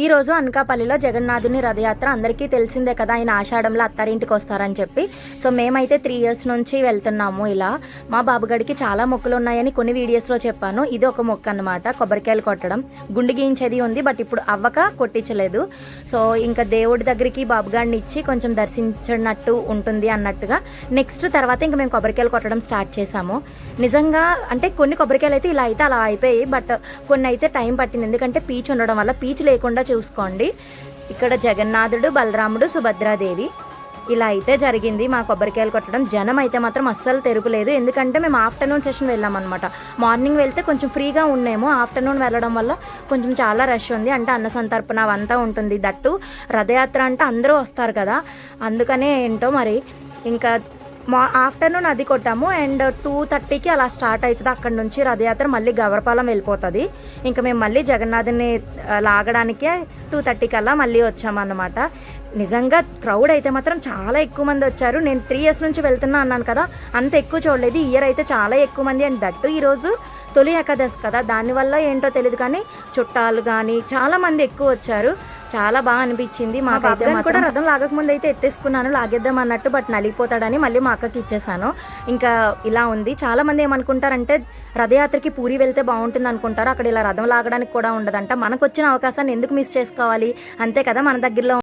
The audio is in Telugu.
ఈరోజు అనకాపల్లిలో జగన్నాథుని రథయాత్ర అందరికీ తెలిసిందే కదా. ఆయన ఆషాఢంలో అత్తారింటికి వస్తారని చెప్పి. సో మేమైతే 3 years నుంచి వెళ్తున్నాము. ఇలా మా బాబుగడికి చాలా మొక్కలు ఉన్నాయని కొన్ని వీడియోస్లో చెప్పాను. ఇది ఒక మొక్క అన్నమాట, కొబ్బరికాయలు కొట్టడం. గుండు గీయించేది ఉంది, బట్ ఇప్పుడు అవ్వక కొట్టించలేదు. సో ఇంకా దేవుడి దగ్గరికి బాబుగాడిని ఇచ్చి కొంచెం దర్శించినట్టు ఉంటుంది అన్నట్టుగా నెక్స్ట్ తర్వాత ఇంకా మేము కొబ్బరికాయలు కొట్టడం స్టార్ట్ చేసాము. నిజంగా అంటే కొన్ని కొబ్బరికాయలు అయితే ఇలా అయితే అలా అయిపోయాయి, బట్ కొన్ని అయితే టైం పట్టింది. ఎందుకంటే పీచు ఉండడం వల్ల, పీచు లేకుండా చూసుకోండి. ఇక్కడ జగన్నాథుడు, బలరాముడు, సుభద్రాదేవి ఇలా అయితే జరిగింది మా కొబ్బరికాయలు కొట్టడం. జనం అయితే మాత్రం అస్సలు తెరుపులేదు, ఎందుకంటే మేము ఆఫ్టర్నూన్ సెషన్ వెళ్ళామన్నమాట. మార్నింగ్ వెళ్తే కొంచెం ఫ్రీగా ఉన్నాము, ఆఫ్టర్నూన్ వెళ్ళడం వల్ల కొంచెం చాలా రష్ ఉంది. అంటే అన్న సంతర్పణ అవంతా ఉంటుంది. దట్టు రథయాత్ర అంటే అందరూ వస్తారు కదా, అందుకనే ఏంటో మరి. ఇంకా ఆఫ్టర్నూన్ అది కొట్టాము అండ్ 2:30కి అలా స్టార్ట్ అవుతుంది. అక్కడ నుంచి రథయాత్ర మళ్ళీ గవరపాలెం వెళ్ళిపోతుంది. ఇంకా మేము మళ్ళీ జగన్నాథుని లాగడానికే 2:30 అలా మళ్ళీ వచ్చామన్నమాట. నిజంగా క్రౌడ్ అయితే మాత్రం చాలా ఎక్కువ మంది వచ్చారు. నేను 3 years నుంచి వెళ్తున్నా అన్నాను కదా, అంత ఎక్కువ చూడలేదు. ఇయర్ అయితే చాలా ఎక్కువ మంది. అండ్ దట్టు ఈరోజు తొలి ఏకాదశి కదా, దానివల్ల ఏంటో తెలియదు కానీ చుట్టాలు కానీ చాలా మంది ఎక్కువ వచ్చారు. చాలా బాగా అనిపించింది మాకైతే. కూడా రథం లాగకముందు అయితే ఎత్తేసుకున్నాను లాగేద్దాం అన్నట్టు, బట్ నలిగిపోతాడని మళ్ళీ మా అక్కకి ఇచ్చేసాను. ఇంకా ఇలా ఉంది. చాలా మంది ఏమనుకుంటారంటే రథయాత్రకి పూరి వెళ్తే బాగుంటుంది అనుకుంటారు. అక్కడ ఇలా రథం లాగడానికి కూడా ఉండదంట. మనకు వచ్చిన అవకాశాన్ని ఎందుకు మిస్ చేసుకోవాలి, అంతే కదా. మన దగ్గరలో